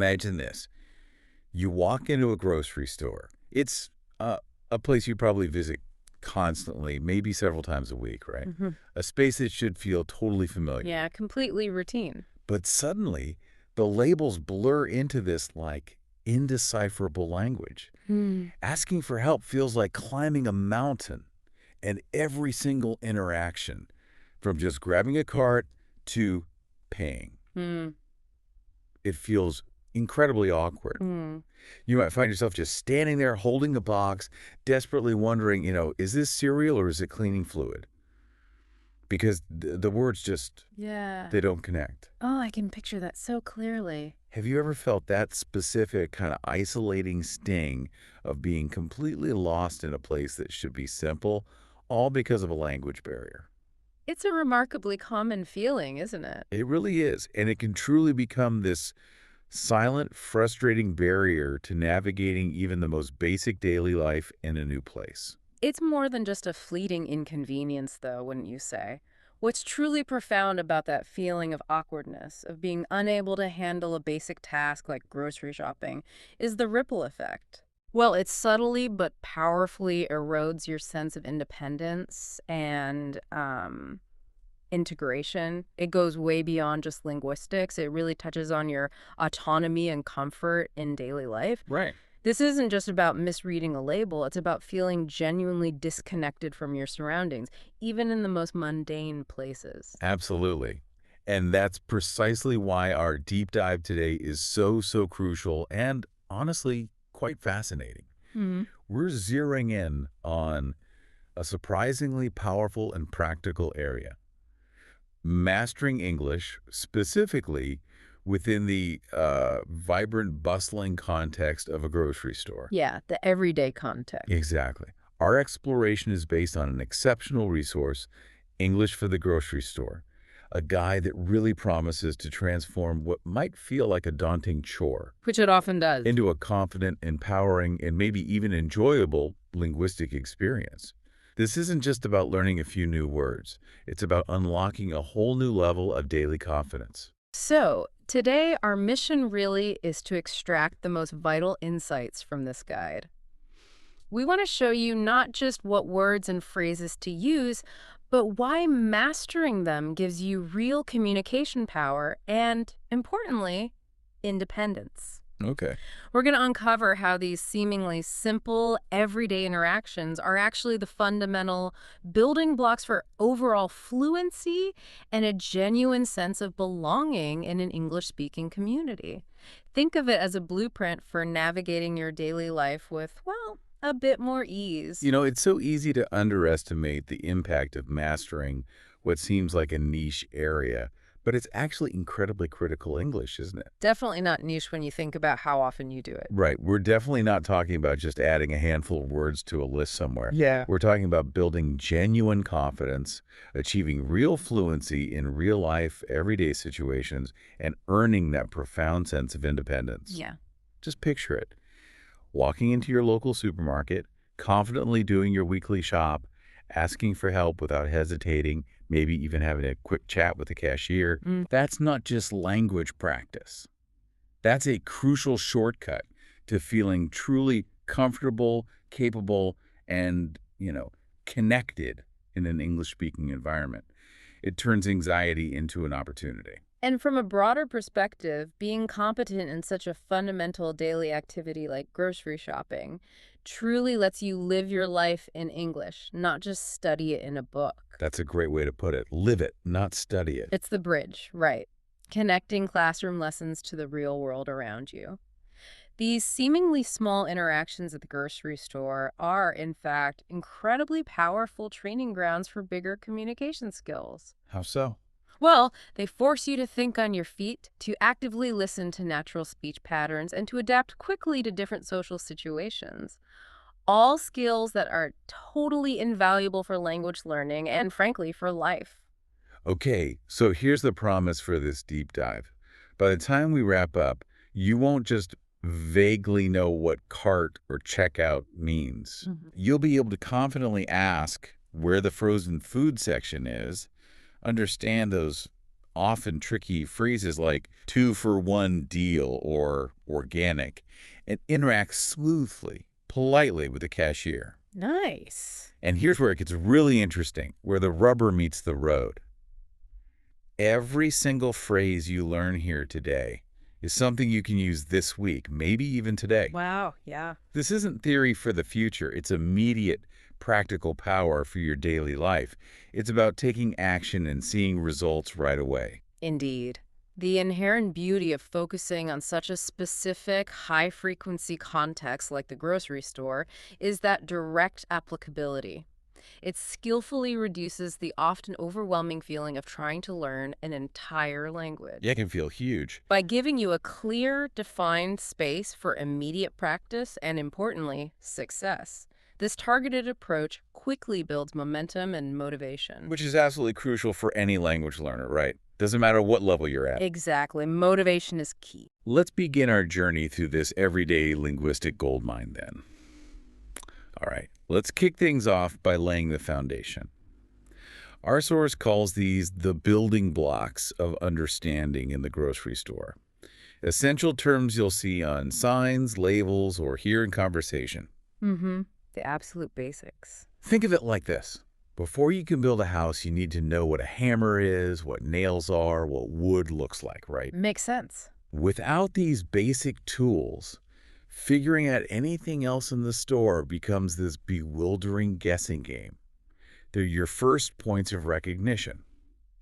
imagine this. You walk into a grocery store. It's a place you probably visit constantly, maybe several times a week, right? Hmm. A space that should feel totally familiar. Yeah, completely routine. But suddenly, the labels blur into this like indecipherable language. Hmm. Asking for help feels like climbing a mountain, and every single interaction, from just grabbing a cart to paying, Hmm. it feels incredibly awkward. Hmm. You might find yourself just standing there holding a box, desperately wondering, is this cereal or is it cleaning fluid? Because the words just, Yeah. they don't connect. Oh, I can picture that so clearly. Have you ever felt that specific kind of isolating sting of being completely lost in a place that should be simple, all because of a language barrier? It's a remarkably common feeling, isn't it? It really is, and it can truly become this silent, frustrating barrier to navigating even the most basic daily life in a new place. It's more than just a fleeting inconvenience, though, wouldn't you say? What's truly profound about that feeling of awkwardness, of being unable to handle a basic task like grocery shopping, is the ripple effect. Well, it subtly but powerfully erodes your sense of independence and integration. It goes way beyond just linguistics. It really touches on your autonomy and comfort in daily life. Right. This isn't just about misreading a label, it's about feeling genuinely disconnected from your surroundings, even in the most mundane places. Absolutely. And that's precisely why our deep dive today is so crucial and honestly quite fascinating. Hmm. We're zeroing in on a surprisingly powerful and practical area. Mastering English, specifically within the vibrant, bustling context of a grocery store. Yeah, the everyday context. Exactly. Our exploration is based on an exceptional resource, English for the Grocery Store, a guide that really promises to transform what might feel like a daunting chore Which it often does. into a confident, empowering, and maybe even enjoyable linguistic experience. This isn't just about learning a few new words. It's about unlocking a whole new level of daily confidence. So, today our mission really is to extract the most vital insights from this guide. We want to show you not just what words and phrases to use, but why mastering them gives you real communication power and, importantly, independence. Okay. We're going to uncover how these seemingly simple, everyday interactions are actually the fundamental building blocks for overall fluency and a genuine sense of belonging in an English-speaking community. Think of it as a blueprint for navigating your daily life with, well, a bit more ease. It's so easy to underestimate the impact of mastering what seems like a niche area, but it's actually incredibly critical English, isn't it? Definitely not niche when you think about how often you do it. Right. We're definitely not talking about just adding a handful of words to a list somewhere. Yeah. We're talking about building genuine confidence, achieving real fluency in real life, everyday situations, and earning that profound sense of independence. Yeah. Just picture it. Walking into your local supermarket, confidently doing your weekly shop, asking for help without hesitating, maybe even having a quick chat with the cashier. That's not just language practice. That's a crucial shortcut to feeling truly comfortable, capable, and, connected in an English-speaking environment. It turns anxiety into an opportunity. And from a broader perspective, being competent in such a fundamental daily activity like grocery shopping truly lets you live your life in English, not just study it in a book. That's a great way to put it. Live it, not study it. It's the bridge, right? Connecting classroom lessons to the real world around you. These seemingly small interactions at the grocery store are, in fact, incredibly powerful training grounds for bigger communication skills. How so? Well, they force you to think on your feet, to actively listen to natural speech patterns, and to adapt quickly to different social situations. All skills that are totally invaluable for language learning and, frankly, for life. Okay, so here's the promise for this deep dive. By the time we wrap up, you won't just vaguely know what cart or checkout means. You'll be able to confidently ask where the frozen food section is, understand those often tricky phrases like 2-for-1 deal or organic, and interact smoothly, politely with the cashier. Nice. And here's where it gets really interesting, where the rubber meets the road. Every single phrase you learn here today is something you can use this week, maybe even today. Wow, yeah. This isn't theory for the future. It's immediate, practical power for your daily life. It's about taking action and seeing results right away. Indeed. The inherent beauty of focusing on such a specific, high-frequency context like the grocery store is that direct applicability. It skillfully reduces the often overwhelming feeling of trying to learn an entire Yeah, language. it can feel huge. By giving you a clear, defined space for immediate practice and, importantly, success, this targeted approach quickly builds momentum and motivation. Which is absolutely crucial for any language learner, right? Doesn't matter what level you're at. Exactly. Motivation is key. Let's begin our journey through this everyday linguistic goldmine then. All right, let's kick things off by laying the foundation. Our source calls these the building blocks of understanding in the grocery store. Essential terms you'll see on signs, labels, or hear in conversation. Mm-hmm. The absolute basics. Think of it like this. Before you can build a house, you need to know what a hammer is, what nails are, what wood looks like, right? Makes sense. Without these basic tools, figuring out anything else in the store becomes this bewildering guessing game. They're your first points of recognition.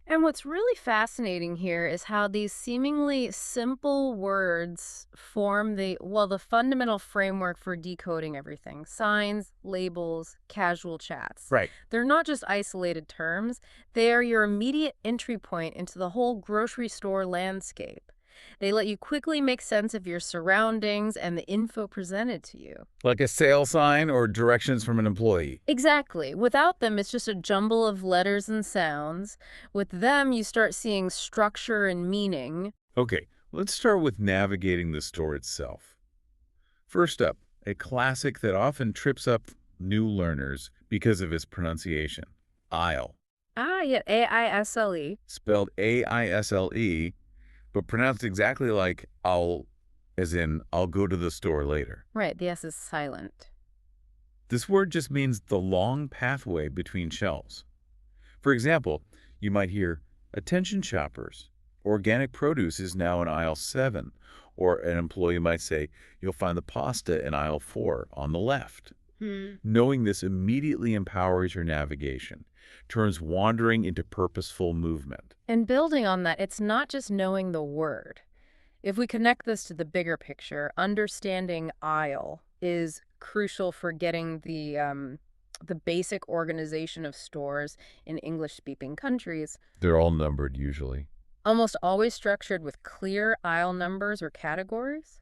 And what's really fascinating here is how these seemingly simple words form the fundamental framework for decoding everything. Signs, labels, casual chats. Right. They're not just isolated terms, they are your immediate entry point into the whole grocery store landscape. They let you quickly make sense of your surroundings and the info presented to you. Like a sale sign or directions from an employee. Exactly. Without them, it's just a jumble of letters and sounds. With them, you start seeing structure and meaning. Okay, let's start with navigating the store itself. First up, a classic that often trips up new learners because of its pronunciation. Aisle. Ah, yeah, AISLE. Spelled A-I-S-L-E, but pronounced exactly like I'll, as in I'll go to the store later. Right, the S is silent. This word just means the long pathway between shelves. For example, you might hear, "Attention shoppers, organic produce is now in aisle 7." Or an employee might say, "You'll find the pasta in aisle 4 on the left." Knowing this immediately empowers your navigation, turns wandering into purposeful movement. And building on that, it's not just knowing the word. If we connect this to the bigger picture, understanding aisle is crucial for getting the basic organization of stores in English-speaking countries. They're all numbered usually. Almost always structured with clear aisle numbers or categories.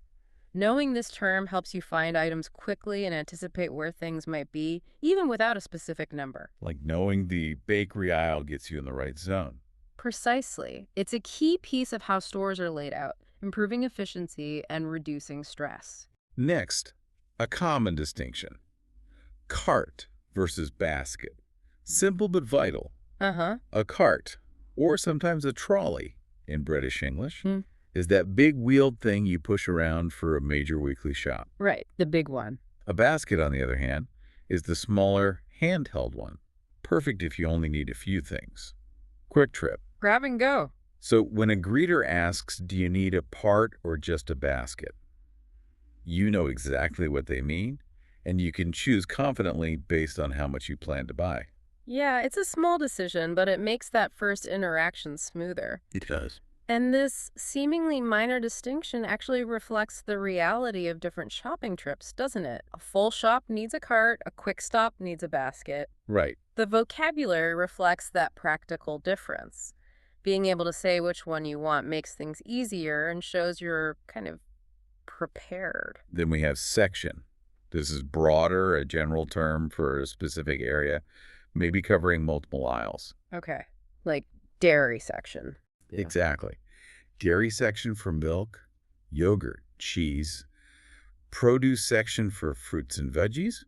Knowing this term helps you find items quickly and anticipate where things might be, even without a specific number. Like knowing the bakery aisle gets you in the right zone. Precisely. It's a key piece of how stores are laid out, improving efficiency and reducing stress. Next, a common distinction. Cart versus basket. Simple but vital. Uh-huh. A cart, or sometimes a trolley in British English, Hmm. is that big wheeled thing you push around for a major weekly shop. Right, the big one. A basket, on the other hand, is the smaller, handheld one. Perfect if you only need a few things. Quick trip. Grab and go. So when a greeter asks, "Do you need a part or just a basket?" you know exactly what they mean, and you can choose confidently based on how much you plan to buy. Yeah, it's a small decision, but it makes that first interaction smoother. It does. And this seemingly minor distinction actually reflects the reality of different shopping trips, doesn't it? A full shop needs a cart, a quick stop needs a basket. Right. The vocabulary reflects that practical difference. Being able to say which one you want makes things easier and shows you're kind of prepared. Then we have section. This is broader, a general term for a specific area, maybe covering multiple aisles. Okay. Like dairy section. Yeah. Exactly. Dairy section for milk, yogurt, cheese, produce section for fruits and veggies,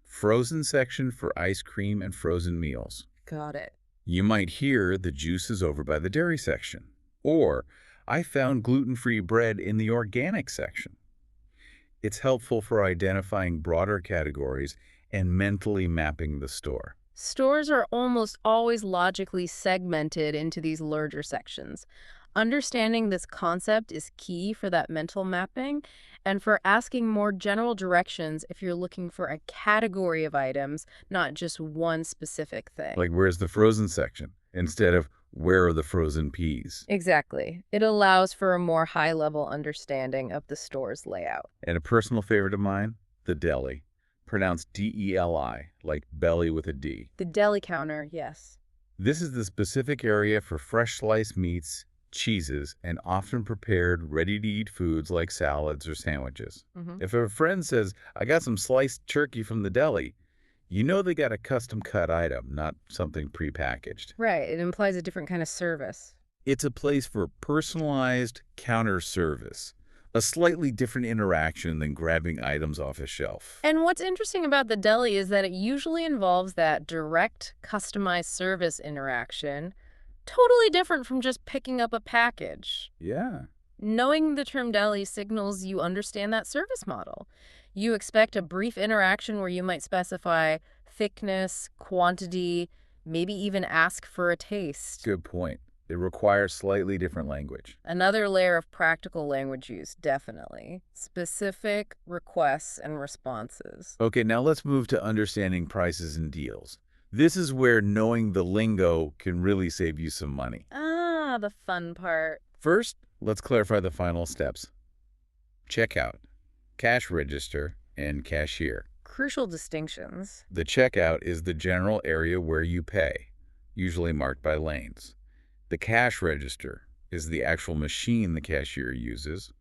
frozen section for ice cream and frozen meals. Got it. You might hear the juice is over by the dairy section, or I found gluten-free bread in the organic section. It's helpful for identifying broader categories and mentally mapping the store. Stores are almost always logically segmented into these larger sections. Understanding this concept is key for that mental mapping and for asking more general directions if you're looking for a category of items, not just one specific thing. Like, where's the frozen section? Instead of, where are the frozen peas? Exactly. It allows for a more high-level understanding of the store's layout. And a personal favorite of mine, the deli. Pronounced D-E-L-I, like belly with a D. The deli counter, yes. This is the specific area for fresh sliced meats, cheeses, and often prepared, ready-to-eat foods like salads or sandwiches. If a friend says, I got some sliced turkey from the deli, you know they got a custom-cut item, not something prepackaged. Right. It implies a different kind of service. It's a place for personalized counter service, a slightly different interaction than grabbing items off a shelf. And what's interesting about the deli is that it usually involves that direct, customized service interaction, totally different from just picking up a package. Yeah. Knowing the term deli signals you understand that service model. You expect a brief interaction where you might specify thickness, quantity, maybe even ask for a taste. Good point. It requires slightly different language. Another layer of practical language use, definitely. Specific requests and responses. Okay, now let's move to understanding prices and deals. This is where knowing the lingo can really save you some money. Ah, the fun part. First, let's clarify the final steps. Checkout, cash register, and cashier. Crucial distinctions. The checkout is the general area where you pay, usually marked by lanes. The cash register is the actual machine the cashier uses,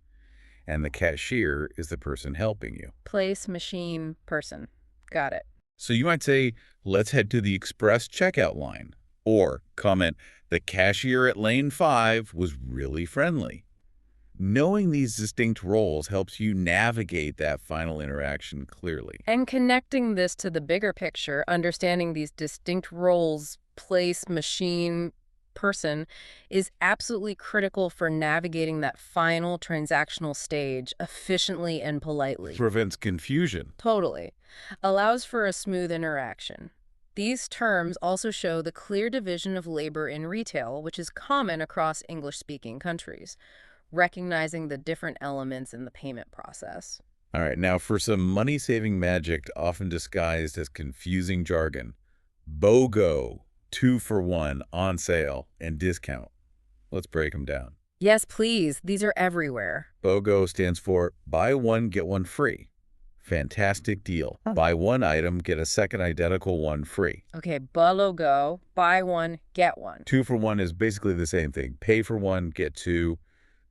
and the cashier is the person helping you. Place, machine, person. Got it. So you might say, let's head to the express checkout line, or comment, the cashier at lane 5 was really friendly. Knowing these distinct roles helps you navigate that final interaction clearly. And connecting this to the bigger picture, understanding these distinct roles, place, machine, person, is absolutely critical for navigating that final transactional stage efficiently and politely. Prevents confusion. Totally. Allows for a smooth interaction. These terms also show the clear division of labor in retail, which is common across English-speaking countries, recognizing the different elements in the payment process. All right, now for some money-saving magic often disguised as confusing jargon. BOGO, 2 for 1, on sale, and discount. Let's break them down. Yes, please. These are everywhere. BOGO stands for buy one, get one free. Fantastic deal. Buy one item, get a second identical one free. Okay, BOGO, buy one, get one. 2 for 1 is basically the same thing. Pay for one, get two.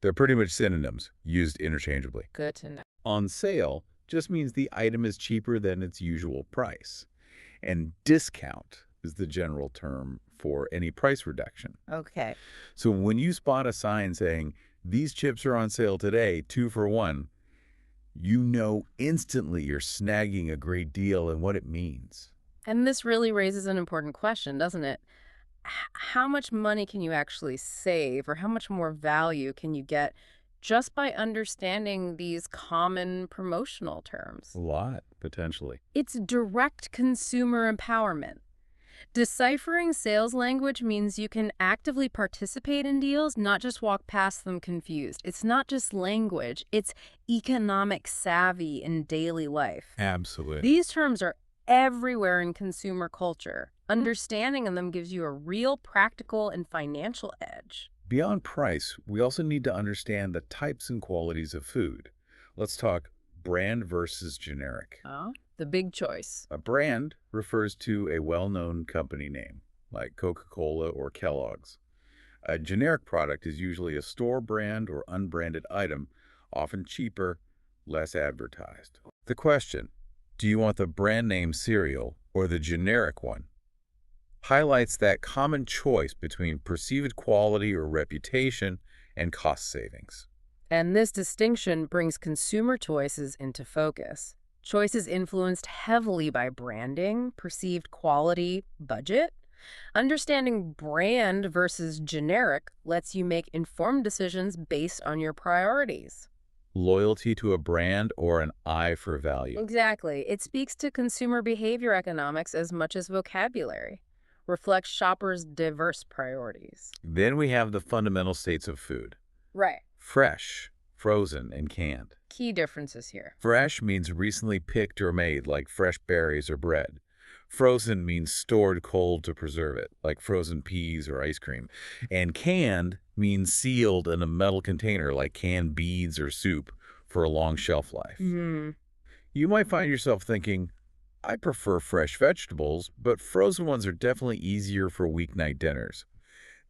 They're pretty much synonyms, used interchangeably. Good to know. On sale just means the item is cheaper than its usual price. And discount is the general term for any price reduction. Okay. So when you spot a sign saying, these chips are on sale today, 2 for 1, you know instantly you're snagging a great deal and what it means. And this really raises an important question, doesn't it? How much money can you actually save, or how much more value can you get just by understanding these common promotional terms? A lot, potentially. It's direct consumer empowerment. Deciphering sales language means you can actively participate in deals, not just walk past them confused. It's not just language, it's economic savvy in daily life. Absolutely. These terms are everywhere in consumer culture. Understanding them gives you a real practical and financial edge. Beyond price, we also need to understand the types and qualities of food. Let's talk brand versus generic. Oh, the big choice. A brand refers to a well-known company name, like Coca-Cola or Kellogg's. A generic product is usually a store brand or unbranded item, often cheaper, less advertised. The question, do you want the brand name cereal or the generic one, highlights that common choice between perceived quality or reputation and cost savings. And this distinction brings consumer choices into focus. Choices influenced heavily by branding, perceived quality, budget. Understanding brand versus generic lets you make informed decisions based on your priorities. Loyalty to a brand or an eye for value. Exactly. It speaks to consumer behavior economics as much as vocabulary. Reflects shoppers' diverse priorities. Then we have the fundamental states of food. Right. Fresh, frozen, and canned. Key differences here. Fresh means recently picked or made, like fresh berries or bread. Frozen means stored cold to preserve it, like frozen peas or ice cream. And canned means sealed in a metal container, like canned beans or soup, for a long shelf life. Hmm. You might find yourself thinking, I prefer fresh vegetables, but frozen ones are definitely easier for weeknight dinners.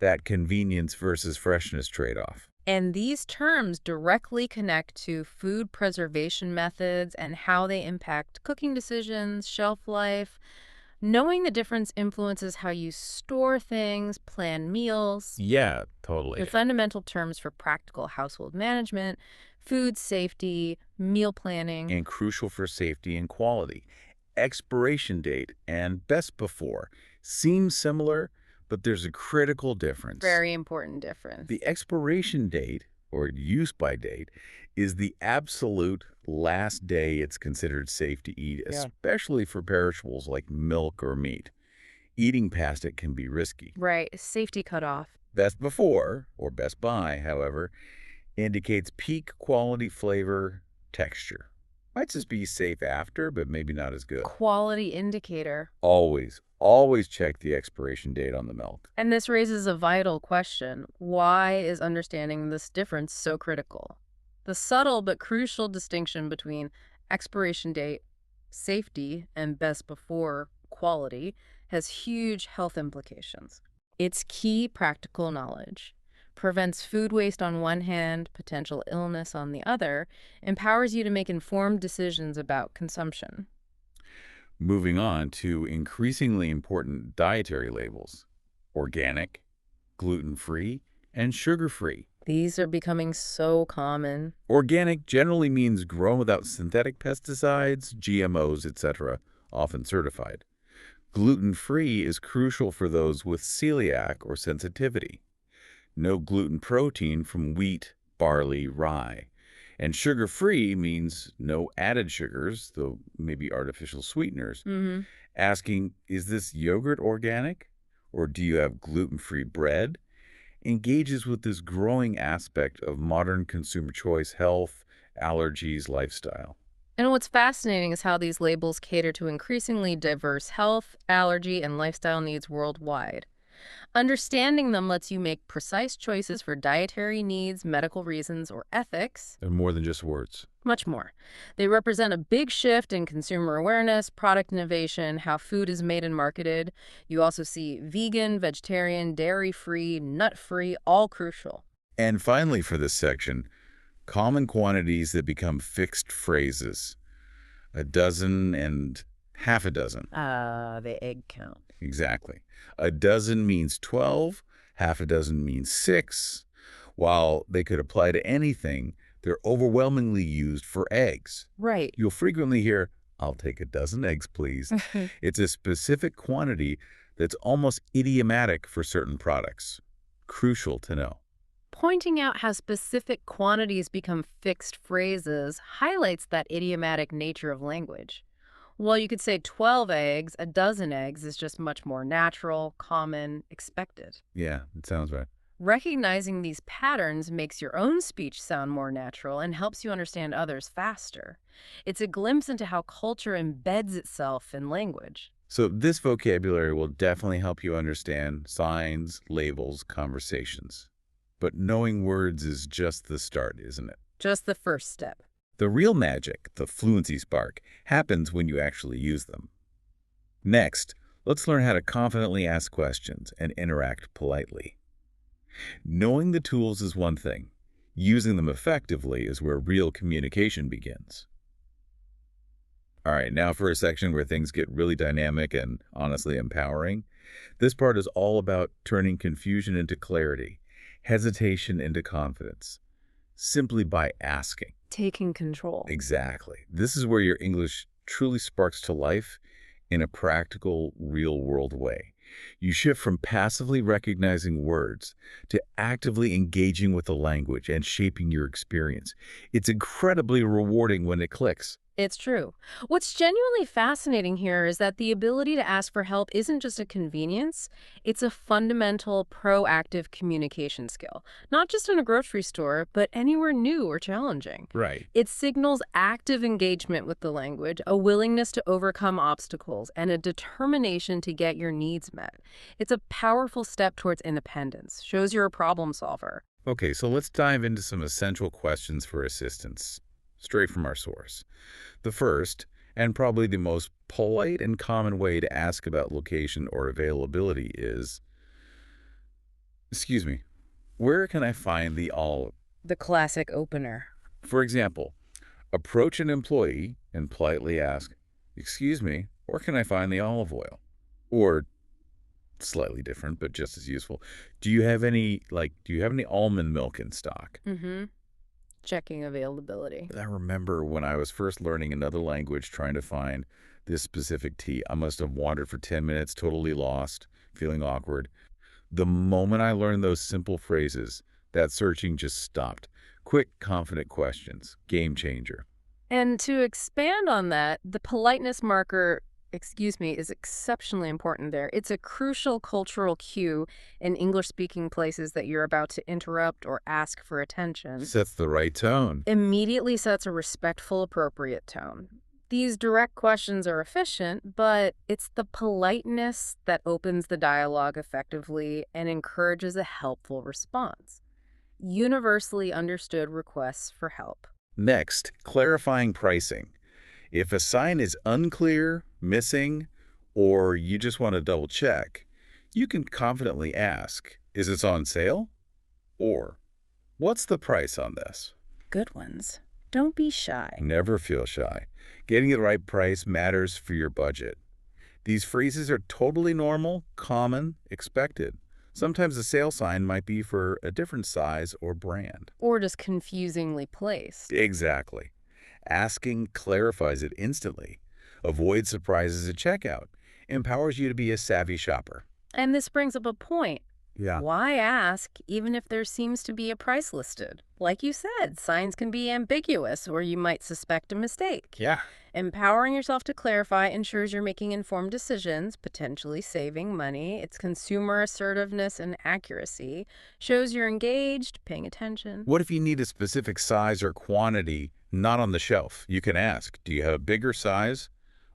That convenience versus freshness trade-off. And these terms directly connect to food preservation methods and how they impact cooking decisions, shelf life. Knowing the difference influences how you store things, plan meals. Yeah, They're totally. fundamental terms for practical household management, food safety, meal planning. And crucial for safety and quality. Expiration date and best before seem similar, but there's a critical difference. Very important difference. The expiration date, or use by date, is the absolute last day it's considered safe to eat, Yeah. especially for perishables like milk or meat. Eating past it can be risky. Right, safety cutoff. Best before, or best by, however, indicates peak quality flavor, texture. Might just be safe after, but maybe not as good. Quality indicator. Always check the expiration date on the milk. And this raises a vital question. Why is understanding this difference so critical? The subtle but crucial distinction between expiration date, safety, and best before quality has huge health implications. It's key practical knowledge. Prevents food waste on one hand, potential illness on the other, empowers you to make informed decisions about consumption. Moving on to increasingly important dietary labels: organic, gluten-free, and sugar-free. These are becoming so common. Organic generally means grown without synthetic pesticides, GMOs, etc., often certified. Gluten-free is crucial for those with celiac or sensitivity. No gluten protein from wheat, barley, rye. And sugar-free means no added sugars, though maybe artificial sweeteners. Hmm. Asking, is this yogurt organic? Or do you have gluten-free bread? Engages with this growing aspect of modern consumer choice, health, allergies, lifestyle. And what's fascinating is how these labels cater to increasingly diverse health, allergy, and lifestyle needs worldwide. Understanding them lets you make precise choices for dietary needs, medical reasons, or ethics, They're more than just words. much more. They represent a big shift in consumer awareness, product innovation, how food is made and marketed. You also see vegan, vegetarian, dairy-free, nut-free, all crucial. And finally, for this section, common quantities that become fixed phrases. A dozen and half a dozen. The egg count. Exactly. A dozen means 12, half a dozen means 6. While they could apply to anything, they're overwhelmingly used for eggs. Right. You'll frequently hear, I'll take a dozen eggs, please. It's a specific quantity that's almost idiomatic for certain products. Crucial to know. Pointing out how specific quantities become fixed phrases highlights that idiomatic nature of language. While you could say 12 eggs, a dozen eggs is just much more natural, common, expected. Yeah, it sounds right. Recognizing these patterns makes your own speech sound more natural and helps you understand others faster. It's a glimpse into how culture embeds itself in language. So this vocabulary will definitely help you understand signs, labels, conversations. But knowing words is just the start, isn't it? Just the first step. The real magic, the fluency spark, happens when you actually use them. Next, let's learn how to confidently ask questions and interact politely. Knowing the tools is one thing. Using them effectively is where real communication begins. All right, now for a section where things get really dynamic and honestly empowering. This part is all about turning confusion into clarity, hesitation into confidence, simply by asking. Taking control. Exactly. This is where your English truly sparks to life in a practical, real-world way. You shift from passively recognizing words to actively engaging with the language and shaping your experience. It's incredibly rewarding when it clicks. It's true. What's genuinely fascinating here is that the ability to ask for help isn't just a convenience, it's a fundamental proactive communication skill, not just in a grocery store, but anywhere new or challenging. Right. It signals active engagement with the language, a willingness to overcome obstacles, and a determination to get your needs met. It's a powerful step towards independence, shows you're a problem solver. Okay, so let's dive into some essential questions for assistance, straight from our source. The first, and probably the most polite and common way to ask about location or availability is, excuse me, where can I find the olive? The classic opener. For example, approach an employee and politely ask, excuse me, where can I find the olive oil? Or, slightly different, but just as useful, do you have any almond milk in stock? Mm-hmm. Checking availability. I remember when I was first learning another language trying to find this specific tea, I must have wandered for 10 minutes, totally lost, feeling awkward. The moment I learned those simple phrases, that searching just stopped. Quick, confident questions. Game changer. And to expand on that, the politeness marker, excuse me, is exceptionally important there. It's a crucial cultural cue in English-speaking places that you're about to interrupt or ask for attention. Sets the right tone. Immediately sets a respectful, appropriate tone. These direct questions are efficient, but it's the politeness that opens the dialogue effectively and encourages a helpful response. Universally understood requests for help. Next, clarifying pricing. If a sign is unclear, missing, or you just want to double check, you can confidently ask, is this on sale? Or, what's the price on this? Good ones. Don't be shy. Never feel shy. Getting the right price matters for your budget. These phrases are totally normal, common, expected. Sometimes the sale sign might be for a different size or brand. Or just confusingly placed. Exactly. Asking clarifies it instantly. Avoid surprises at checkout. Empowers you to be a savvy shopper. And this brings up a point. Yeah. Why ask even if there seems to be a price listed? Like you said, signs can be ambiguous or you might suspect a mistake. Yeah. Empowering yourself to clarify ensures you're making informed decisions, potentially saving money. It's consumer assertiveness and accuracy. Shows you're engaged, paying attention. What if you need a specific size or quantity not on the shelf? You can ask, do you have a bigger size?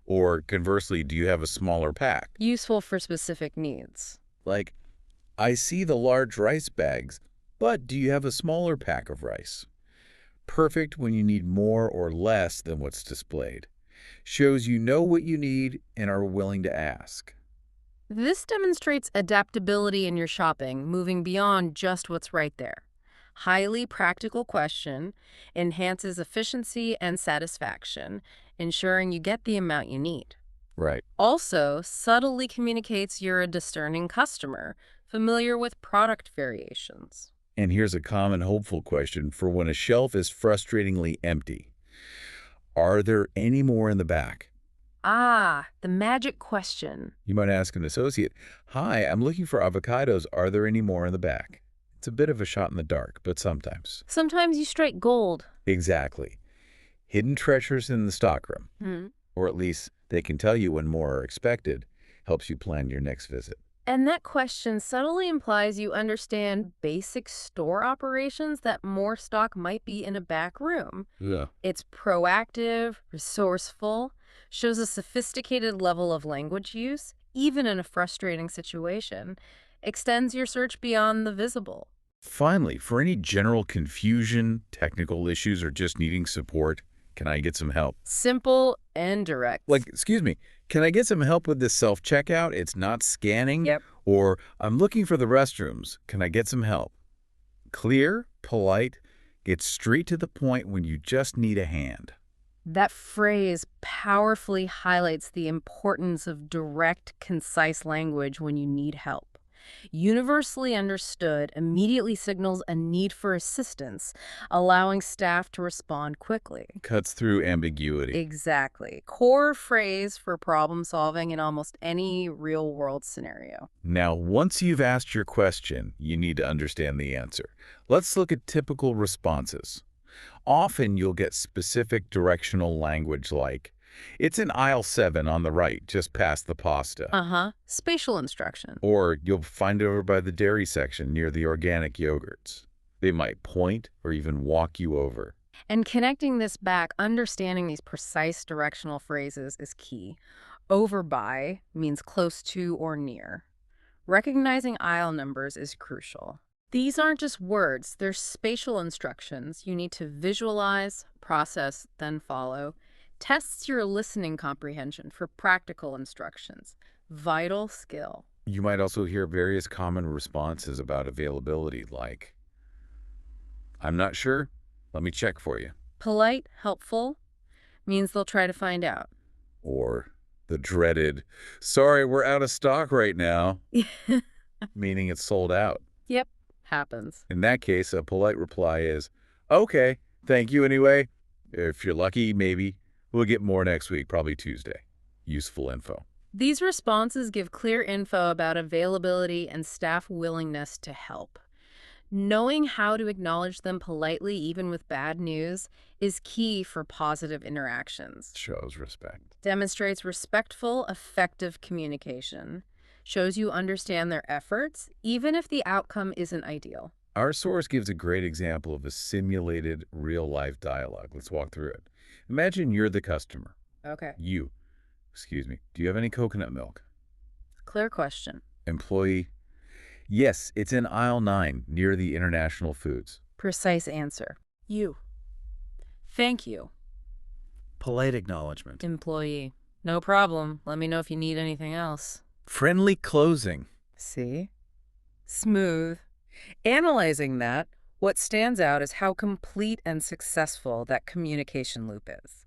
Or conversely, do you have a smaller pack? Useful for specific needs. Like, I see the large rice bags, but do you have a smaller pack of rice? Perfect when you need more or less than what's displayed. Shows you know what you need and are willing to ask. This demonstrates adaptability in your shopping, moving beyond just what's right there. Highly practical question, enhances efficiency and satisfaction, ensuring you get the amount you need. Right. Also, subtly communicates you're a discerning customer, familiar with product variations. And here's a common hopeful question for when a shelf is frustratingly empty. Are there any more in the back? Ah, the magic question. You might ask an associate, hi, I'm looking for avocados. Are there any more in the back? It's a bit of a shot in the dark, but sometimes. Sometimes you strike gold. Exactly. Hidden treasures in the stockroom. Or at least they can tell you when more are expected. Helps you plan your next visit. And that question subtly implies you understand basic store operations that more stock might be in a back room. Yeah. It's proactive, resourceful, shows a sophisticated level of language use, even in a frustrating situation, extends your search beyond the visible. Finally, for any general confusion, technical issues, or just needing support, can I get some help? Simple and direct. Like, excuse me, can I get some help with this self-checkout? It's not scanning. Yep. Or I'm looking for the restrooms. Can I get some help? Clear, polite, get straight to the point when you just need a hand. That phrase powerfully highlights the importance of direct, concise language when you need help. Universally understood immediately signals a need for assistance, allowing staff to respond quickly. Cuts through ambiguity. Exactly. Core phrase for problem solving in almost any real world scenario. Now, once you've asked your question, you need to understand the answer. Let's look at typical responses. Often you'll get specific directional language like, it's in aisle 7 on the right, just past the pasta. Uh-huh. Spatial instruction. Or you'll find it over by the dairy section near the organic yogurts. They might point or even walk you over. And connecting this back, understanding these precise directional phrases is key. Over by means close to or near. Recognizing aisle numbers is crucial. These aren't just words, they're spatial instructions you need to visualize, process, then follow. Tests your listening comprehension for practical instructions. Vital skill. You might also hear various common responses about availability like, I'm not sure, let me check for you. Polite, helpful, means they'll try to find out. Or the dreaded, sorry, we're out of stock right now, meaning it's sold out. Yep, happens. In that case, a polite reply is, okay, thank you anyway. If you're lucky, maybe. We'll get more next week, probably Tuesday. Useful info. These responses give clear info about availability and staff willingness to help. Knowing how to acknowledge them politely, even with bad news, is key for positive interactions. Shows respect. Demonstrates respectful, effective communication. Shows you understand their efforts, even if the outcome isn't ideal. Our source gives a great example of a simulated real-life dialogue. Let's walk through it. Imagine you're the customer. Okay. Excuse me, do you have any coconut milk? Clear question. Employee, yes, it's in aisle 9 near the international foods. Precise answer. You. Thank you. Polite acknowledgement. Employee. No problem. Let me know if you need anything else. Friendly closing. See? Smooth. Analyzing that, what stands out is how complete and successful that communication loop is.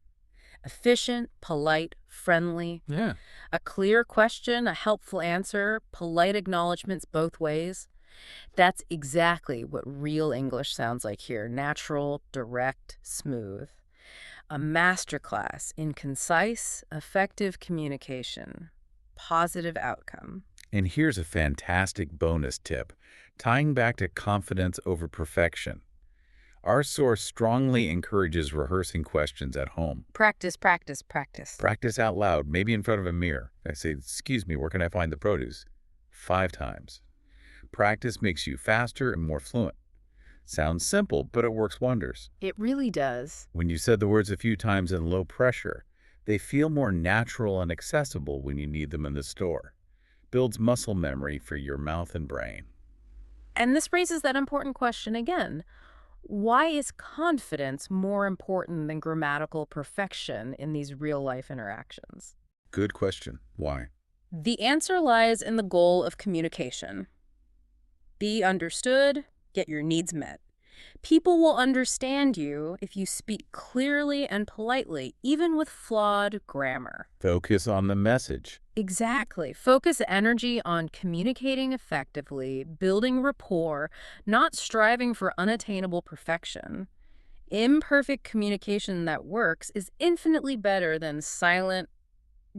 Efficient, polite, friendly. Yeah. A clear question, a helpful answer, polite acknowledgments both ways. That's exactly what real English sounds like here. Natural, direct, smooth. A masterclass in concise, effective communication. Positive outcome. And here's a fantastic bonus tip, tying back to confidence over perfection. Our source strongly encourages rehearsing questions at home. Practice, practice, practice. Practice out loud, maybe in front of a mirror. I say, excuse me, where can I find the produce? 5 times. Practice makes you faster and more fluent. Sounds simple, but it works wonders. It really does. When you said the words a few times in low pressure, they feel more natural and accessible when you need them in the store. Builds muscle memory for your mouth and brain. And this raises that important question again. Why is confidence more important than grammatical perfection in these real-life interactions? Good question. Why? The answer lies in the goal of communication. Be understood, get your needs met. People will understand you if you speak clearly and politely, even with flawed grammar. Focus on the message. Exactly. Focus energy on communicating effectively, building rapport, not striving for unattainable perfection. Imperfect communication that works is infinitely better than silent,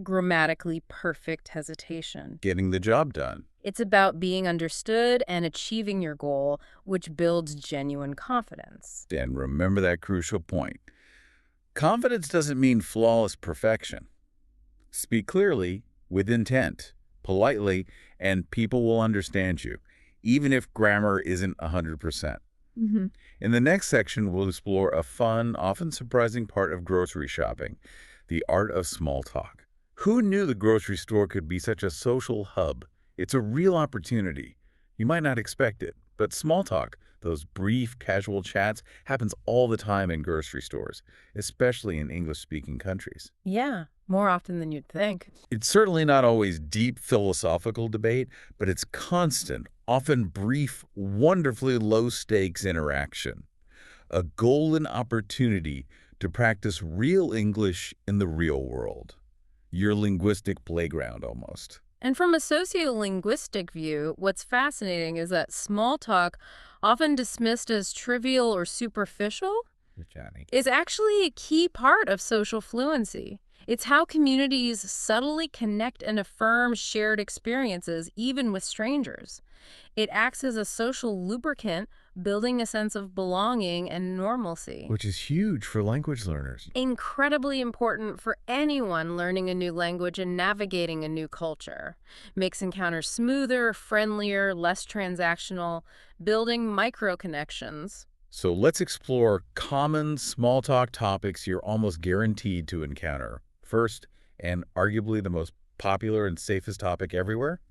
grammatically perfect hesitation. Getting the job done. It's about being understood and achieving your goal, which builds genuine confidence. And remember that crucial point. Confidence doesn't mean flawless perfection. Speak clearly, with intent, politely, and people will understand you, even if grammar isn't 100%. In the next section, we'll explore a fun, often surprising part of grocery shopping, the art of small talk. Who knew the grocery store could be such a social hub? It's a real opportunity. You might not expect it, but small talk, those brief, casual chats, happens all the time in grocery stores, especially in English-speaking countries. Yeah, more often than you'd think. It's certainly not always deep philosophical debate, but it's constant, often brief, wonderfully low-stakes interaction. A golden opportunity to practice real English in the real world. Your linguistic playground, almost. And from a sociolinguistic view, what's fascinating is that small talk, often dismissed as trivial or superficial, Johnny. is actually a key part of social fluency. It's how communities subtly connect and affirm shared experiences, even with strangers. It acts as a social lubricant, building a sense of belonging and normalcy. Which is huge for language learners. Incredibly important for anyone learning a new language and navigating a new culture. Makes encounters smoother, friendlier, less transactional, building micro connections. So let's explore common small talk topics you're almost guaranteed to encounter. First, and arguably the most popular and safest topic everywhere,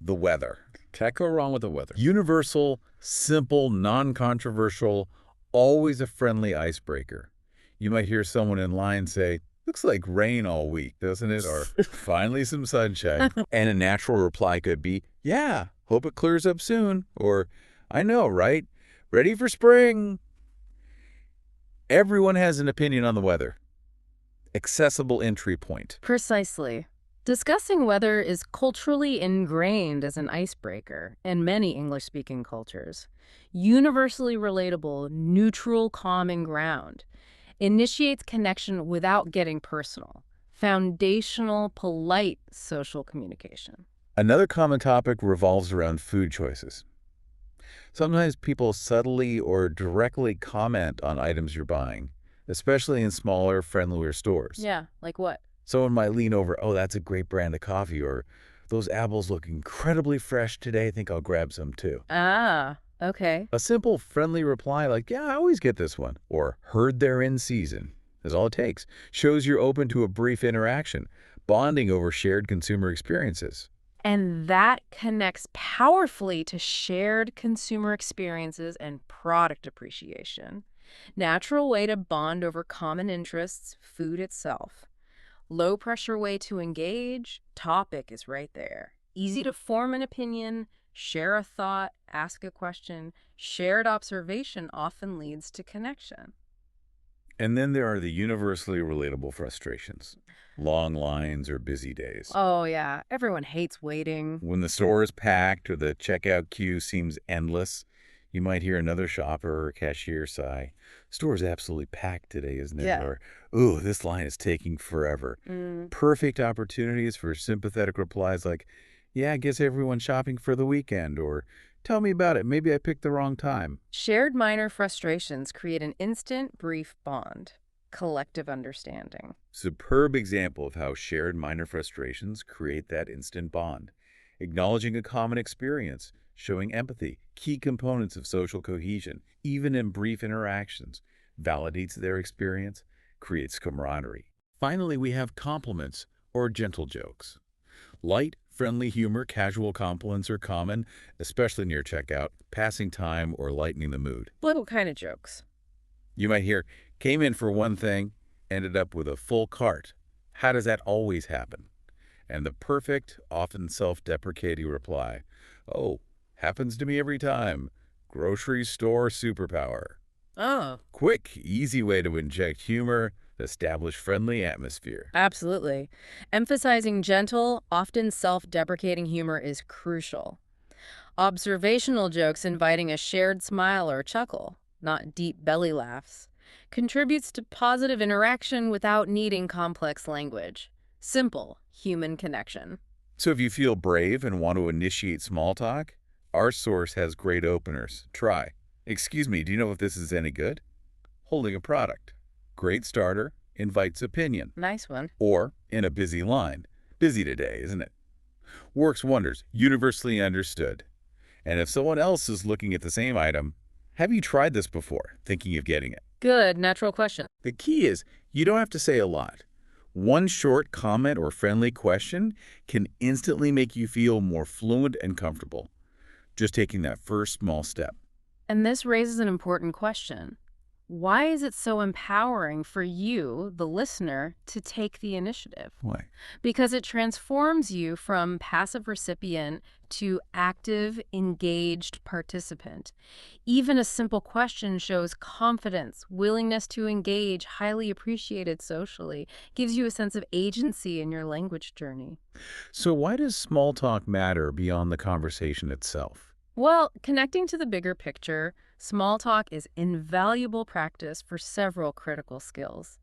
the weather. Can't go wrong with the weather. Universal, simple, non-controversial, always a friendly icebreaker. You might hear someone in line say, "Looks like rain all week, doesn't it?" Or, "Finally some sunshine." And a natural reply could be, "Yeah, hope it clears up soon." Or, "I know, right? Ready for spring." Everyone has an opinion on the weather. Accessible entry point. Precisely. Discussing weather is culturally ingrained as an icebreaker in many English-speaking cultures. Universally relatable, neutral, calming ground. Initiates connection without getting personal. Foundational, polite social communication. Another common topic revolves around food choices. Sometimes people subtly or directly comment on items you're buying, especially in smaller, friendlier stores. Yeah, like what? Someone might lean over, "Oh, that's a great brand of coffee," or "Those apples look incredibly fresh today. I think I'll grab some too." Ah, okay. A simple, friendly reply like, "Yeah, I always get this one," or "Heard they're in season," is all it takes. Shows you're open to a brief interaction, bonding over shared consumer experiences. And that connects powerfully to shared consumer experiences and product appreciation. Natural way to bond over common interests, food itself. Low pressure way to engage, topic is right there. Easy to form an opinion, share a thought, ask a question. Shared observation often leads to connection. And then there are the universally relatable frustrations. Long lines or busy days. Oh, yeah, everyone hates waiting. When the store is packed or the checkout queue seems endless, you might hear another shopper or cashier sigh, "Store's absolutely packed today, isn't it?" Yeah. Or, "Ooh, this line is taking forever." Perfect opportunities for sympathetic replies like, "Yeah, I guess everyone's shopping for the weekend," or, "Tell me about it, maybe I picked the wrong time." Shared minor frustrations create an instant, brief bond. Collective understanding. Superb example of how shared minor frustrations create that instant bond. Acknowledging a common experience, showing empathy, key components of social cohesion, even in brief interactions, validates their experience, creates camaraderie. Finally, we have compliments or gentle jokes. Light, friendly humor, casual compliments are common, especially near checkout, passing time, or lightening the mood. What kind of jokes? You might hear, "Came in for one thing, ended up with a full cart. How does that always happen?" And the perfect, often self-deprecating reply, "Oh, happens to me every time. Grocery store superpower." Oh, Quick, easy way to inject humor, establish friendly atmosphere. absolutely. Emphasizing gentle, often self-deprecating humor is crucial. Observational jokes inviting a shared smile or chuckle, not deep belly laughs, contributes to positive interaction without needing complex language. Simple, human connection. So if you feel brave and want to initiate small talk, our source has great openers. Try, "Excuse me, do you know if this is any good?" Holding a product. Great starter, invites opinion. Nice one. Or, in a busy line, "Busy today, isn't it?" Works wonders, universally understood. And if someone else is looking at the same item, "Have you tried this before?" Thinking of getting it. Good, natural question. The key is you don't have to say a lot. One short comment or friendly question can instantly make you feel more fluent and comfortable. Just taking that first small step. And this raises an important question. Why is it so empowering for you, the listener, to take the initiative? Why? Because it transforms you from passive recipient to active, engaged participant. Even a simple question shows confidence, willingness to engage, highly appreciated socially, gives you a sense of agency in your language journey. So why does small talk matter beyond the conversation itself? Well, connecting to the bigger picture, small talk is invaluable practice for several critical skills.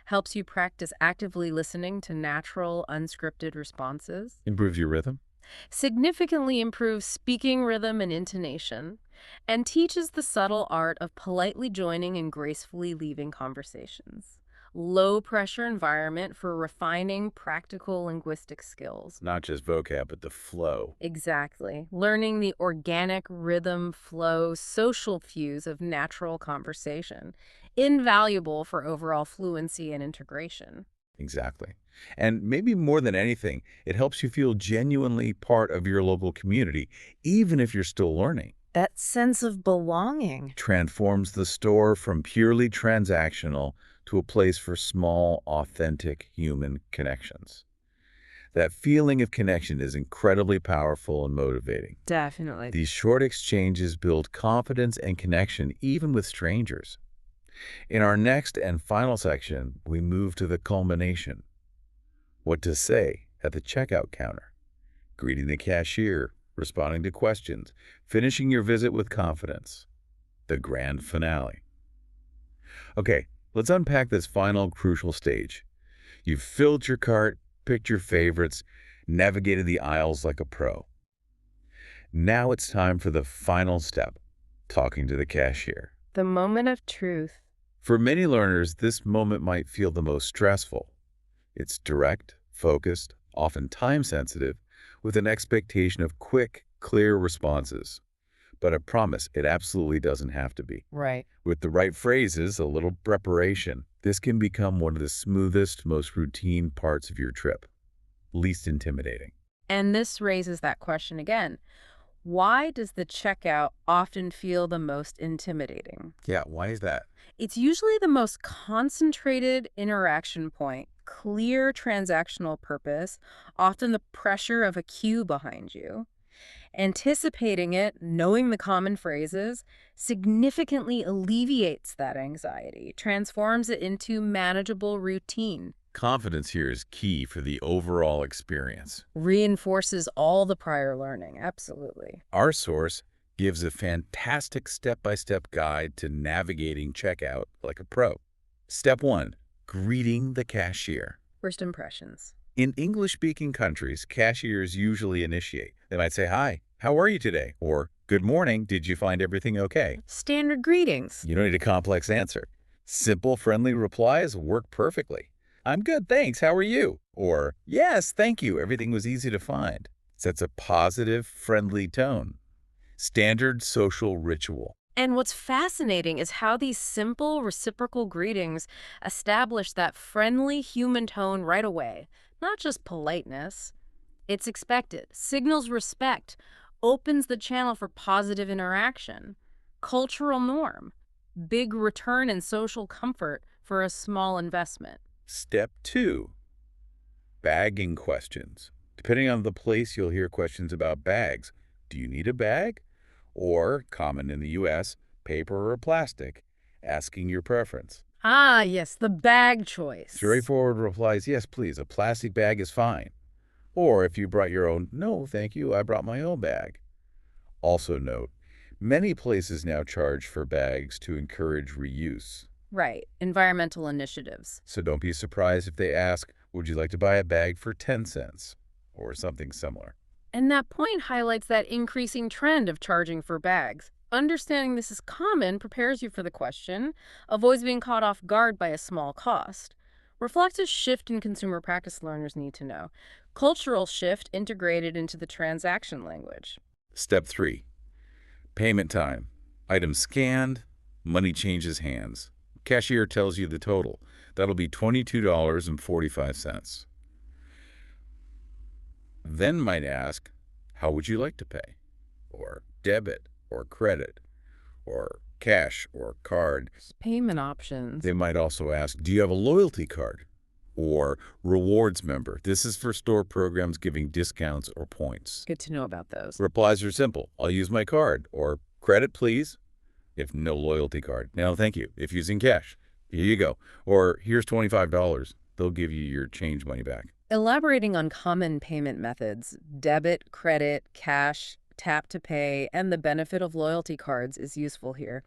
Helps you practice actively listening to natural, unscripted responses. Improves your rhythm? Significantly improves speaking rhythm and intonation, and teaches the subtle art of politely joining and gracefully leaving conversations. Low pressure environment for refining practical linguistic skills. Not just vocab, but the flow. Exactly. Learning the organic rhythm, flow, social cues of natural conversation. Invaluable for overall fluency and integration. Exactly. And maybe more than anything, it helps you feel genuinely part of your local community, even if you're still learning. That sense of belonging. Transforms the store from purely transactional to a place for small, authentic human connections. That feeling of connection is incredibly powerful and motivating. Definitely. These short exchanges build confidence and connection even with strangers. In our next and final section, we move to the culmination. What to say at the checkout counter, greeting the cashier, responding to questions, finishing your visit with confidence. The grand finale. Okay, let's unpack this final crucial stage. You've filled your cart, picked your favorites, navigated the aisles like a pro. Now it's time for the final step, talking to the cashier. The moment of truth. For many learners, this moment might feel the most stressful. It's direct, focused, often time-sensitive, with an expectation of quick, clear responses. But I promise it absolutely doesn't have to be. Right. With the right phrases, a little preparation, this can become one of the smoothest, most routine parts of your trip. Least intimidating. And this raises that question again. Why does the checkout often feel the most intimidating? Yeah, why is that? It's usually the most concentrated interaction point, clear transactional purpose, often the pressure of a queue behind you. Anticipating it, knowing the common phrases, significantly alleviates that anxiety, transforms it into manageable routine, Confidence here is key for the overall experience. reinforces all the prior learning. Absolutely. Our source gives a fantastic step-by-step guide to navigating checkout like a pro. Step 1. Greeting the cashier. First impressions. In English-speaking countries, cashiers usually initiate. They might say, "Hi, how are you today?" Or, "Good morning, did you find everything okay?" Standard greetings. You don't need a complex answer. Simple, friendly replies work perfectly. "I'm good, thanks, how are you?" Or, "Yes, thank you, everything was easy to find." Sets a positive, friendly tone. Standard social ritual. And what's fascinating is how these simple reciprocal greetings establish that friendly human tone right away. Not just politeness. It's expected, signals respect, opens the channel for positive interaction. Cultural norm. Big return in social comfort for a small investment. Step 2. Bagging questions. Depending on the place, you'll hear questions about bags. Do you need a bag? Or, common in the U.S., paper or plastic, asking your preference. Ah, yes, the bag choice. Straightforward replies, "Yes, please, a plastic bag is fine." Or if you brought your own, "No, thank you, I brought my own bag." Also note, many places now charge for bags to encourage reuse. Right, environmental initiatives. So don't be surprised if they ask, "Would you like to buy a bag for 10 cents?" Or something similar. And that point highlights that increasing trend of charging for bags. Understanding this is common prepares you for the question, avoids being caught off guard by a small cost. Reflects a shift in consumer practice learners need to know. Cultural shift integrated into the transaction language. Step 3. Payment time. Item scanned, money changes hands. Cashier tells you the total. That'll be $22.45. Then might ask, "How would you like to pay?" Or debit or credit or cash or card. Payment options. They might also ask, do you have a loyalty card or rewards member? This is for store programs giving discounts or points. Good to know about those. Replies are simple. I'll use my card, or credit, please, if no loyalty card. No, thank you, if using cash. Here you go. Or here's $25. They'll give you your change money back. Elaborating on common payment methods, debit, credit, cash, tap to pay, and the benefit of loyalty cards is useful here.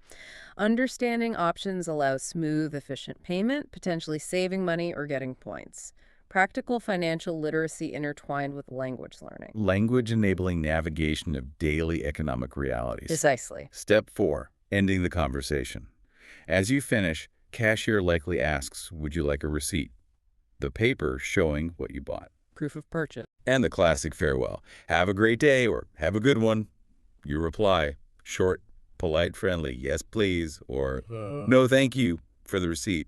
Understanding options allows smooth, efficient payment, potentially saving money or getting points. Practical financial literacy intertwined with language learning. Language enabling navigation of daily economic realities. Precisely. Step 4, ending the conversation. As you finish, cashier likely asks, would you like a receipt? The paper showing what you bought. Proof of purchase. And the classic farewell. Have a great day, or have a good one. You reply, short, polite, friendly, yes, please, or no, thank you for the receipt.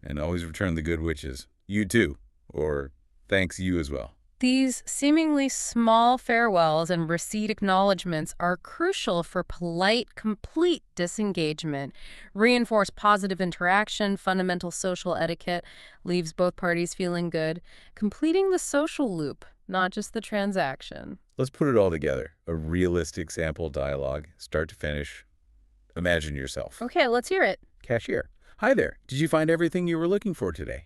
And always return the good wishes. You too, or thanks, you as well. These seemingly small farewells and receipt acknowledgments are crucial for polite, complete disengagement, reinforce positive interaction, fundamental social etiquette, leaves both parties feeling good, completing the social loop, not just the transaction. Let's put it all together. A realistic sample dialogue, start to finish. Imagine yourself. Okay, let's hear it. Cashier. Hi there. Did you find everything you were looking for today?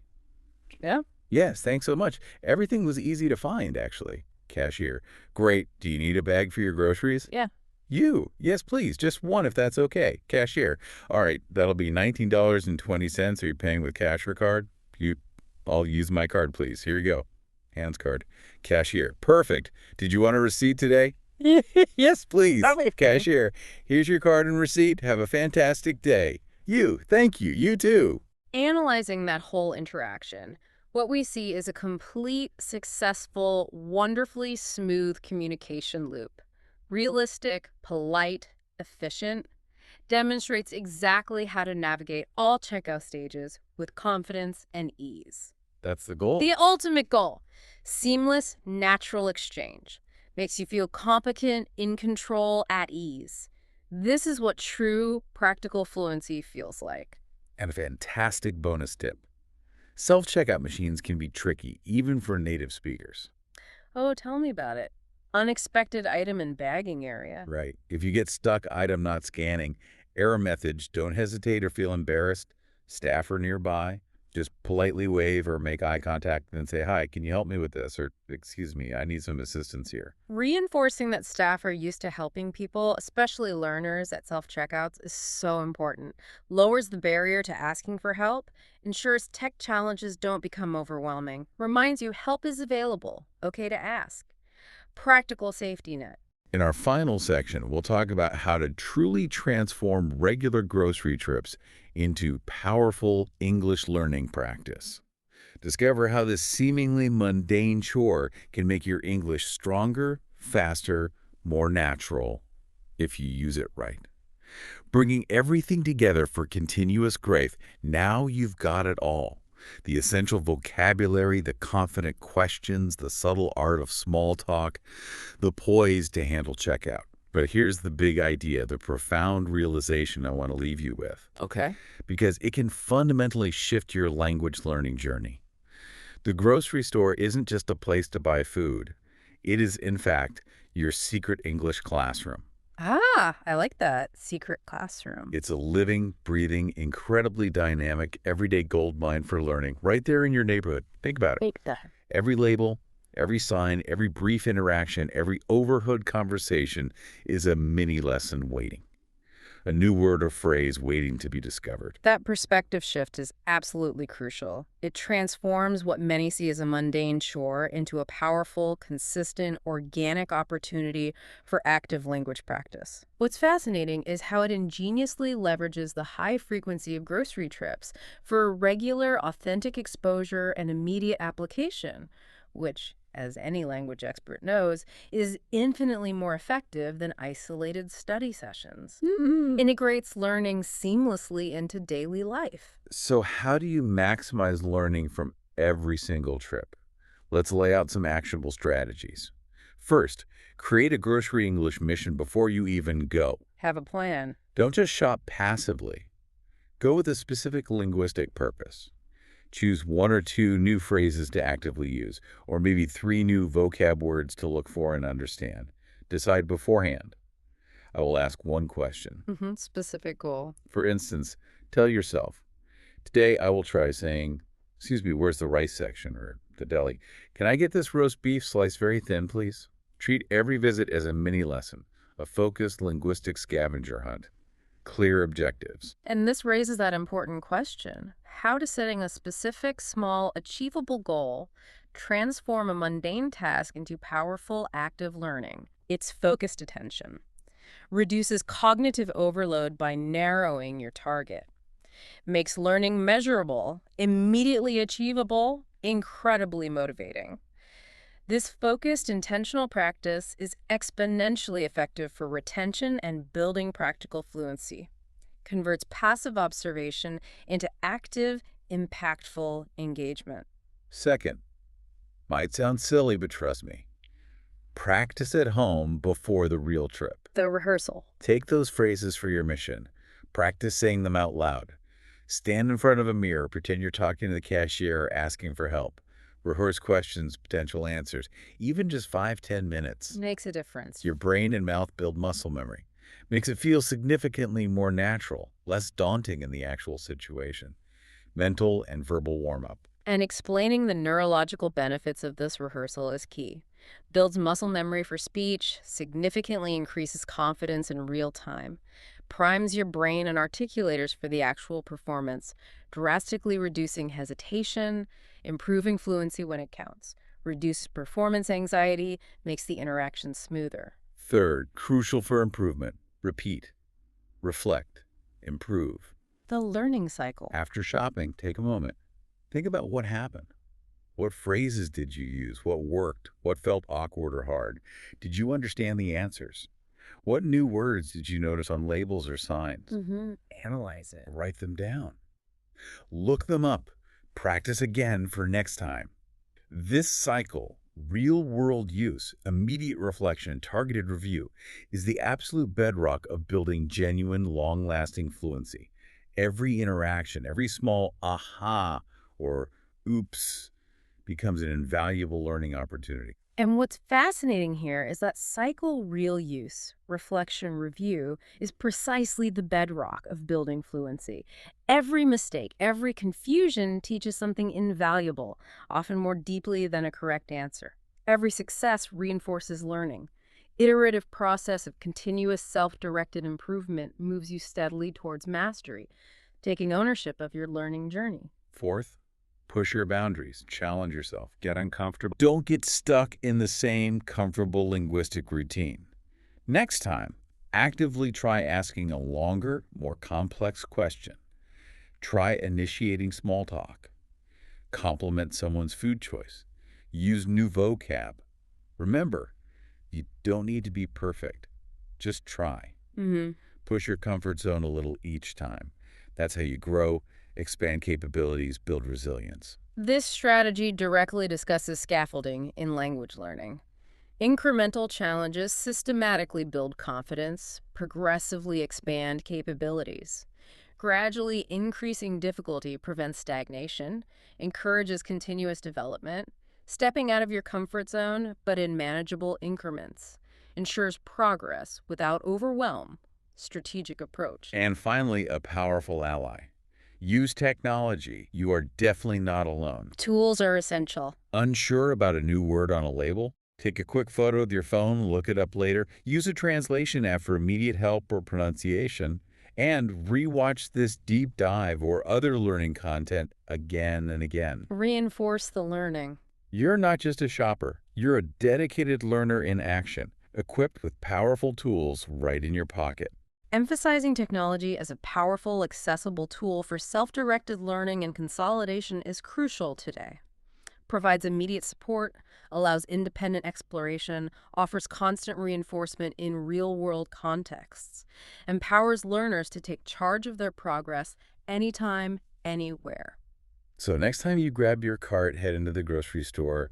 Yeah. Yes, thanks so much. Everything was easy to find, actually. Cashier. Great. Do you need a bag for your groceries? Yeah. You. Yes, please. Just one if that's okay. Cashier. All right, that'll be $19.20. Are you paying with cash or card? I'll use my card, please. Here you go. Hands card. Cashier. Perfect. Did you want a receipt today? Yes, please. Cashier. Here's your card and receipt. Have a fantastic day. You. Thank you. You too. Analyzing that whole interaction, what we see is a complete, successful, wonderfully smooth communication loop. Realistic, polite, efficient, demonstrates exactly how to navigate all checkout stages with confidence and ease. That's the goal. The ultimate goal, seamless, natural exchange. Makes you feel competent, in control, at ease. This is what true practical fluency feels like. And a fantastic bonus tip. Self-checkout machines can be tricky, even for native speakers. Oh, tell me about it. Unexpected item in bagging area. Right. If you get stuck item not scanning, error message, don't hesitate or feel embarrassed. Staff are nearby. Just politely wave or make eye contact and say, hi, can you help me with this? Or, excuse me, I need some assistance here. Reinforcing that staff are used to helping people, especially learners at self-checkouts, is so important. Lowers the barrier to asking for help, ensures tech challenges don't become overwhelming, reminds you help is available, okay to ask. Practical safety net. In our final section, we'll talk about how to truly transform regular grocery trips into powerful English learning practice. Discover how this seemingly mundane chore can make your English stronger, faster, more natural, if you use it right. Bringing everything together for continuous growth, now you've got it all. The essential vocabulary, the confident questions, the subtle art of small talk, the poise to handle checkout. But here's the big idea, the profound realization I want to leave you with. Okay. Because it can fundamentally shift your language learning journey. The grocery store isn't just a place to buy food. It is, in fact, your secret English classroom. Ah, I like that. Secret classroom. It's a living, breathing, incredibly dynamic, everyday goldmine for learning right there in your neighborhood. Think about it. Every label, every sign, every brief interaction, every overheard conversation is a mini lesson waiting. A new word or phrase waiting to be discovered. That perspective shift is absolutely crucial. It transforms what many see as a mundane chore into a powerful, consistent, organic opportunity for active language practice. What's fascinating is how it ingeniously leverages the high frequency of grocery trips for regular, authentic exposure and immediate application, which, as any language expert knows, is infinitely more effective than isolated study sessions. Integrates learning seamlessly into daily life. So how do you maximize learning from every single trip? Let's lay out some actionable strategies. First, create a grocery English mission before you even go. Have a plan. Don't just shop passively. Go with a specific linguistic purpose. Choose one or two new phrases to actively use, or maybe three new vocab words to look for and understand. Decide beforehand. I will ask one question. Specific goal. For instance, tell yourself, today I will try saying, excuse me, where's the rice section or the deli? Can I get this roast beef sliced very thin, please? Treat every visit as a mini lesson, a focused linguistic scavenger hunt. Clear objectives. And this raises that important question. How does setting a specific, small, achievable goal transform a mundane task into powerful, active learning? It's focused attention. Reduces cognitive overload by narrowing your target. Makes learning measurable, immediately achievable, incredibly motivating. This focused, intentional practice is exponentially effective for retention and building practical fluency. Converts passive observation into active, impactful engagement. Second, might sound silly, but trust me, practice at home before the real trip. The rehearsal. Take those phrases for your mission. Practice saying them out loud. Stand in front of a mirror, pretend you're talking to the cashier or asking for help. Rehearse questions, potential answers, even just 5–10 minutes. Makes a difference. Your brain and mouth build muscle memory. Makes it feel significantly more natural, less daunting in the actual situation. Mental and verbal warm-up. And explaining the neurological benefits of this rehearsal is key. Builds muscle memory for speech, significantly increases confidence in real time, primes your brain and articulators for the actual performance, drastically reducing hesitation, improving fluency when it counts, reduces performance anxiety, makes the interaction smoother. Third, crucial for improvement, repeat, reflect, improve. The learning cycle. After shopping, take a moment. Think about what happened. What phrases did you use? What worked? What felt awkward or hard? Did you understand the answers? What new words did you notice on labels or signs? Analyze it. Write them down. Look them up. Practice again for next time. This cycle, real-world use, immediate reflection, targeted review, is the absolute bedrock of building genuine, long-lasting fluency. Every interaction, every small aha or oops becomes an invaluable learning opportunity. And what's fascinating here is that cycle real use, reflection, review is precisely the bedrock of building fluency. Every mistake, every confusion teaches something invaluable, often more deeply than a correct answer. Every success reinforces learning. Iterative process of continuous self-directed improvement moves you steadily towards mastery, taking ownership of your learning journey. Fourth, push your boundaries, challenge yourself, get uncomfortable. Don't get stuck in the same comfortable linguistic routine. Next time, actively try asking a longer, more complex question. Try initiating small talk. Compliment someone's food choice. Use new vocab. Remember, you don't need to be perfect. Just try. Push your comfort zone a little each time. That's how you grow, expand capabilities, build resilience. This strategy directly discusses scaffolding in language learning. Incremental challenges systematically build confidence, progressively expand capabilities. Gradually increasing difficulty prevents stagnation, encourages continuous development. Stepping out of your comfort zone, but in manageable increments, ensures progress without overwhelm. Strategic approach. And finally, a powerful ally. Use technology. You are definitely not alone. Tools are essential. Unsure about a new word on a label? Take a quick photo with your phone, look it up later. Use a translation app for immediate help or pronunciation. And rewatch this deep dive or other learning content again and again. Reinforce the learning. You're not just a shopper. You're a dedicated learner in action, equipped with powerful tools right in your pocket. Emphasizing technology as a powerful, accessible tool for self-directed learning and consolidation is crucial today. Provides immediate support, allows independent exploration, offers constant reinforcement in real-world contexts, empowers learners to take charge of their progress anytime, anywhere. So next time you grab your cart, head into the grocery store,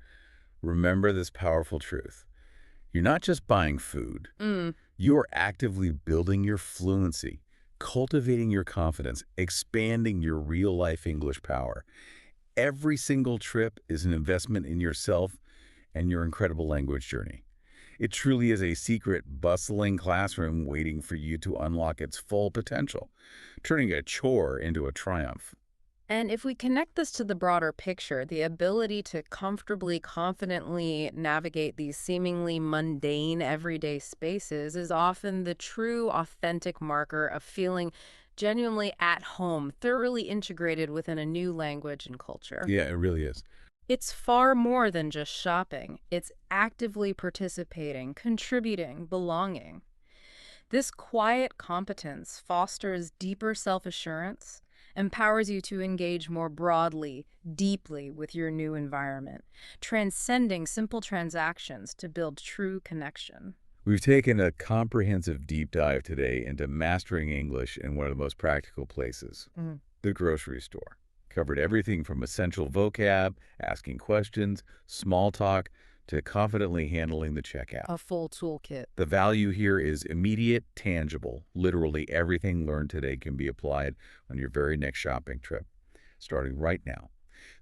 remember this powerful truth. You're not just buying food. Mm. You're actively building your fluency, cultivating your confidence, expanding your real-life English power. Every single trip is an investment in yourself and your incredible language journey. It truly is a secret, bustling classroom waiting for you to unlock its full potential, turning a chore into a triumph. And if we connect this to the broader picture, the ability to comfortably, confidently navigate these seemingly mundane, everyday spaces is often the true, authentic marker of feeling genuinely at home, thoroughly integrated within a new language and culture. Yeah, it really is. It's far more than just shopping. It's actively participating, contributing, belonging. This quiet competence fosters deeper self-assurance, empowers you to engage more broadly, deeply with your new environment, transcending simple transactions to build true connection. We've taken a comprehensive deep dive today into mastering English in one of the most practical places, Mm. the grocery store. Covered everything from essential vocab, asking questions, small talk, to confidently handling the checkout. A full toolkit. The value here is immediate, tangible. Literally everything learned today can be applied on your very next shopping trip, starting right now.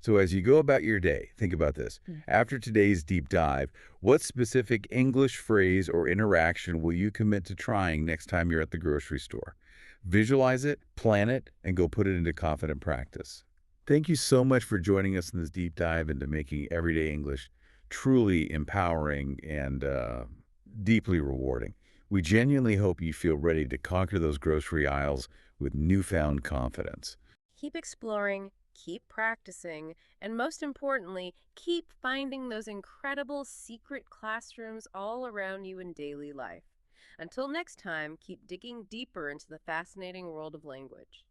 So as you go about your day, think about this. Mm. After today's deep dive, what specific English phrase or interaction will you commit to trying next time you're at the grocery store? Visualize it, plan it, and go put it into confident practice. Thank you so much for joining us in this deep dive into making everyday English truly empowering and deeply rewarding. We genuinely hope you feel ready to conquer those grocery aisles with newfound confidence. Keep exploring, keep practicing, and most importantly, keep finding those incredible secret classrooms all around you in daily life. Until next time, keep digging deeper into the fascinating world of language.